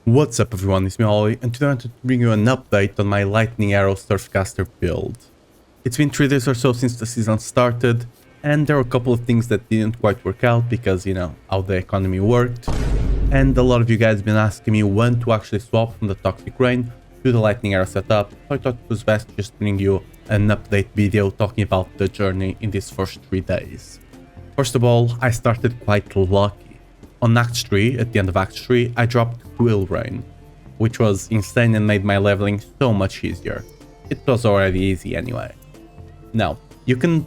What's up everyone, it's me Ollie, and today I want to bring you an update on my Lightning Arrow Surfcaster build. It's been 3 days or so since the season started, and there were a couple of things that didn't quite work out because, you know, how the economy worked. And a lot of you guys have been asking me when to actually swap from the Toxic Rain to the Lightning Arrow setup, so I thought it was best to just bring you an update video talking about the journey in these first 3 days. First of all, I started quite lucky. On Act 3, at the end of Act 3, I dropped Quill Rain, which was insane and made my leveling so much easier. It was already easy anyway. Now, you can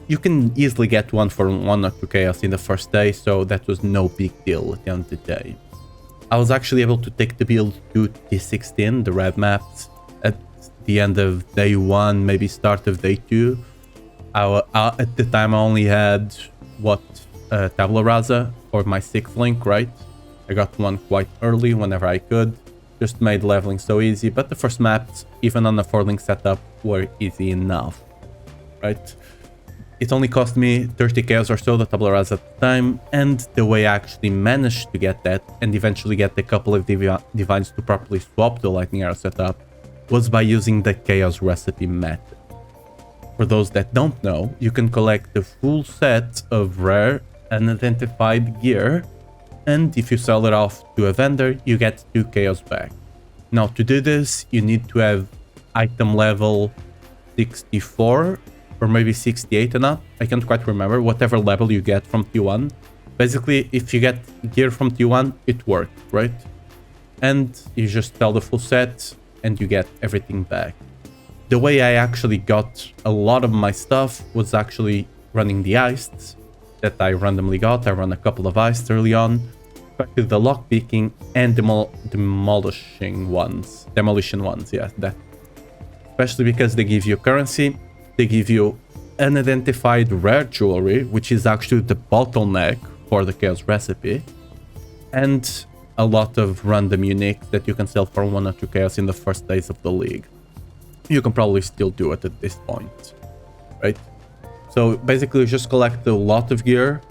easily get one for 1 or 2 chaos in the first day, so that was no big deal at the end of the day. I was actually able to take the build to T16, the red maps, at the end of day 1, maybe start of day 2. At the time I only had, Tabula Rasa for my 6th link, right? I got one quite early whenever I could. Just made leveling so easy, but the first maps, even on a 4-link setup, were easy enough, right? It only cost me 30 chaos or so, the Tabula Rasa at the time, and the way I actually managed to get that and eventually get a couple of divines to properly swap the Lightning Arrow setup was by using the chaos recipe method. For those that don't know, you can collect the full set of rare unidentified gear, and if you sell it off to a vendor, you get 2 chaos back. Now, to do this, you need to have item level 64 or maybe 68 and up. I can't quite remember, whatever level you get from T1. Basically, if you get gear from T1, it worked, right? And you just sell the full set and you get everything back. The way I actually got a lot of my stuff was actually running the heists that I randomly got. I ran a couple of heists early on, especially the lockpicking and demolition ones, yeah, that. Especially because they give you currency, they give you unidentified rare jewelry, which is actually the bottleneck for the chaos recipe, and a lot of random uniques that you can sell for 1 or 2 chaos in the first days of the league. You can probably still do it at this point, right? So basically you just collect a lot of gear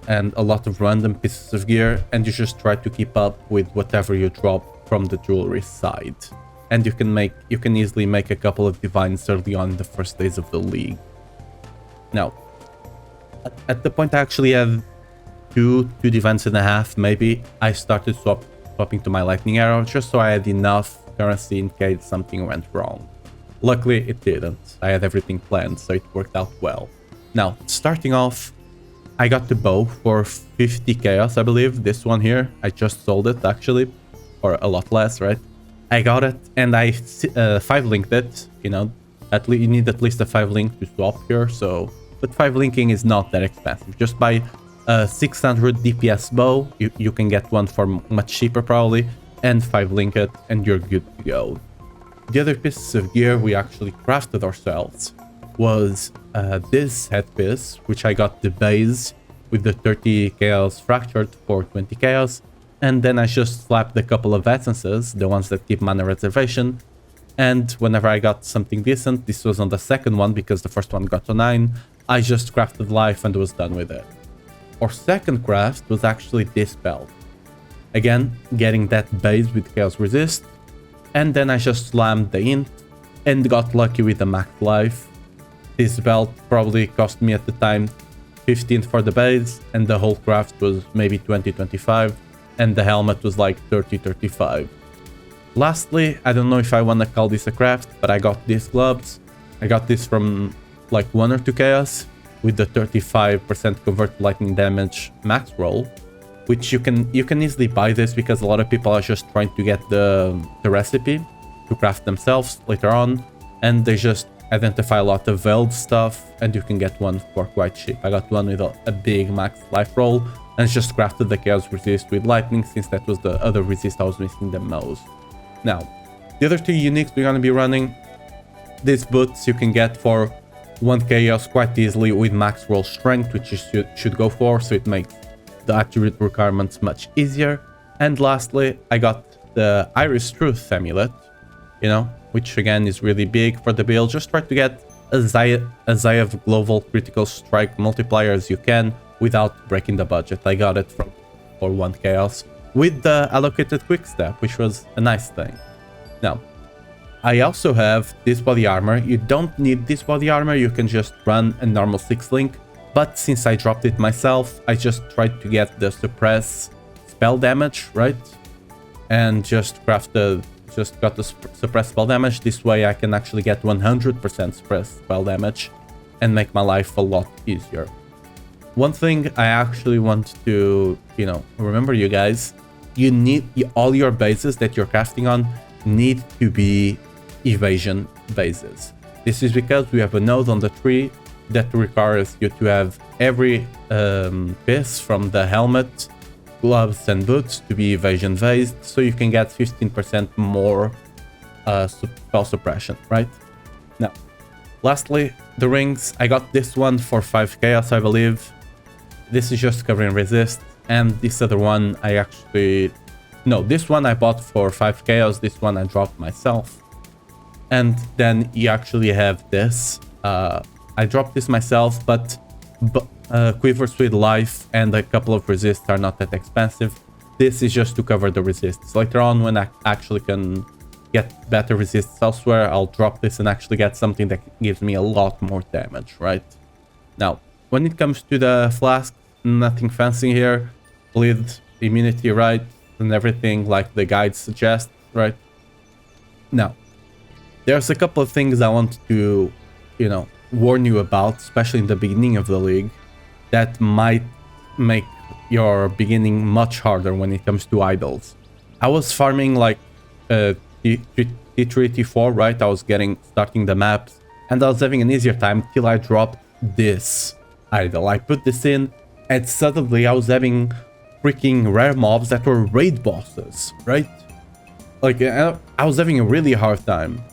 and a lot of random pieces of gear, and you just try to keep up with whatever you drop from the jewelry side. And you can easily make a couple of divines early on in the first days of the league. Now, at the point I actually have two divines and a half, maybe, I started swapping to my Lightning Arrow just so I had enough currency in case something went wrong. Luckily, it didn't. I had everything planned, so it worked out well. Now, starting off, I got the bow for 50 chaos, I believe. This one here, I just sold it, actually. Or a lot less, right? I got it, and I 5-linked it. You know, you need at least a 5-link to swap here, so... But 5-linking is not that expensive. Just buy a 600 DPS bow. You can get one for much cheaper, probably. And 5-link it, and you're good to go. The other pieces of gear we actually crafted ourselves was this headpiece, which I got the base with the 30 chaos fractured for 20 chaos, and then I just slapped a couple of essences, the ones that give mana reservation, and whenever I got something decent, this was on the second one because the first one got to 9, I just crafted life and was done with it. Our second craft was actually this belt. Again, getting that base with chaos resist, and then I just slammed the int and got lucky with the max life. This belt probably cost me at the time 15 for the base, and the whole craft was maybe 20-25, and the helmet was like 30-35. Lastly, I don't know if I want to call this a craft, but I got these gloves. I got this from like 1 or 2 chaos with the 35% convert lightning damage max roll, which you can easily buy this because a lot of people are just trying to get the recipe to craft themselves later on, and they just identify a lot of veiled stuff, and you can get one for quite cheap. I got one with a big max life roll and just crafted the chaos resist with lightning, since that was the other resist I was missing the most. Now, the other 2 uniques we're gonna be running, these boots you can get for 1 chaos quite easily with max roll strength, which you should go for, so it makes the attribute requirements much easier. And lastly, I got the Iris Truth amulet, you know, which again is really big for the build. Just try to get as high of global critical strike multiplier as you can without breaking the budget. I got it for 1 chaos, with the allocated quick step, which was a nice thing. Now, I also have this body armor. You don't need this body armor, you can just run a normal 6-link, but since I dropped it myself, I just tried to get the suppress spell damage, right? And just got the suppress spell damage. This way I can actually get 100% suppress spell damage and make my life a lot easier. One thing I actually want to, remember, you guys, you need all your bases that you're casting on need to be evasion bases. This is because we have a node on the tree that requires you to have every piece from the helmet, gloves and boots to be evasion based, so you can get 15% more spell suppression, right? Now, lastly, the rings. I got this one for 5 chaos, I believe. This is just covering resist, and this other one this one I bought for 5 chaos, this one I dropped myself. And then you actually have this. I dropped this myself, but Quivers with Life and a couple of resists are not that expensive. This is just to cover the resists. Later on, when I actually can get better resists elsewhere, I'll drop this and actually get something that gives me a lot more damage, right? Now, when it comes to the flask, nothing fancy here. Bleed, immunity, right? And everything like the guide suggests, right? Now, there's a couple of things I want to, warn you about, especially in the beginning of the league, that might make your beginning much harder when it comes to idols. I was farming like T3, T4, right? I was starting the maps, and I was having an easier time till I dropped this idol. I put this in, and suddenly I was having freaking rare mobs that were raid bosses, right? Like, I was having a really hard time.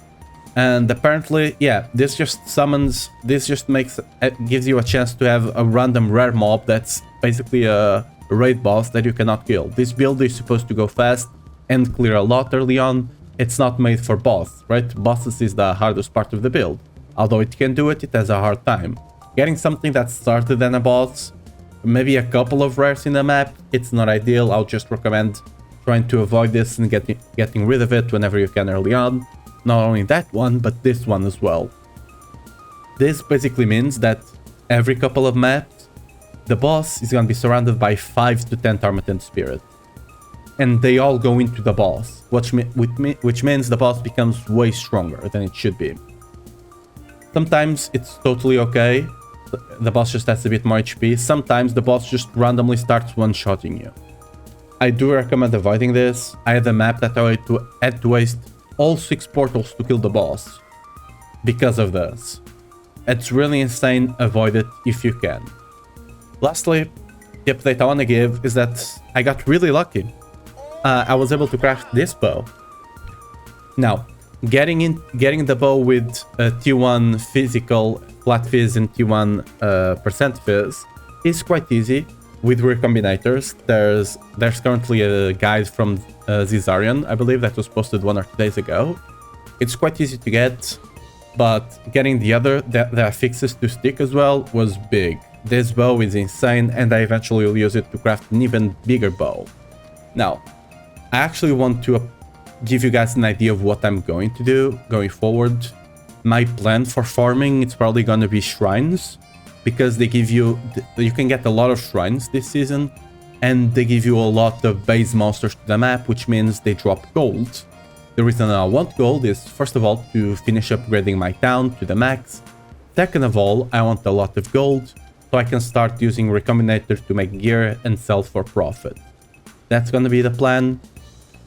And apparently, yeah, this just gives you a chance to have a random rare mob that's basically a raid boss that you cannot kill. This build is supposed to go fast and clear a lot early on. It's not made for boss, right? Bosses is the hardest part of the build. Although it can do it, it has a hard time. Getting something that's started than a boss, maybe a couple of rares in the map, it's not ideal. I'll just recommend trying to avoid this and getting rid of it whenever you can early on. Not only that one, but this one as well. This basically means that every couple of maps, the boss is going to be surrounded by 5 to 10 Tormented Spirits. And they all go into the boss, which means the boss becomes way stronger than it should be. Sometimes it's totally okay. The boss just has a bit more HP. Sometimes the boss just randomly starts one-shotting you. I do recommend avoiding this. I had a map that I had to waste all 6 portals to kill the boss because of this. It's really insane. Avoid it if you can. Lastly, the update I want to give is that I got really lucky. I was able to craft this bow. Now, getting the bow with T1 physical flat fizz and T1 percent fizz is quite easy with recombinators. There's currently a guide from Zizarian, I believe, that was posted 1 or 2 days ago. It's quite easy to get, but getting the affixes to stick as well was big. This bow is insane, and I eventually will use it to craft an even bigger bow. Now, I actually want to give you guys an idea of what I'm going to do going forward. My plan for farming, it's probably going to be shrines, because they give you can get a lot of shrines this season, and they give you a lot of base monsters to the map, which means they drop gold. The reason I want gold is, first of all, to finish upgrading my town to the max. Second of all, I want a lot of gold, so I can start using recombinators to make gear and sell for profit. That's gonna be the plan.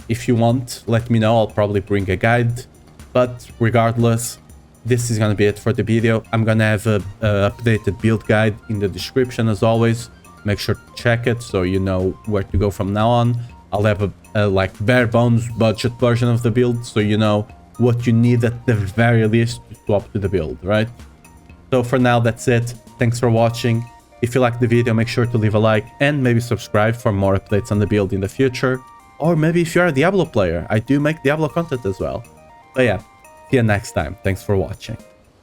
If you want, let me know, I'll probably bring a guide. But regardless, this is gonna be it for the video. I'm gonna have a updated build guide in the description as always. Make sure to check it so you know where to go from now on. I'll have a like bare bones budget version of the build, so you know what you need at the very least to swap to the build, right? So for now, that's it. Thanks for watching. If you liked the video, make sure to leave a like and maybe subscribe for more updates on the build in the future. Or maybe if you're a Diablo player, I do make Diablo content as well. But yeah, see you next time. Thanks for watching.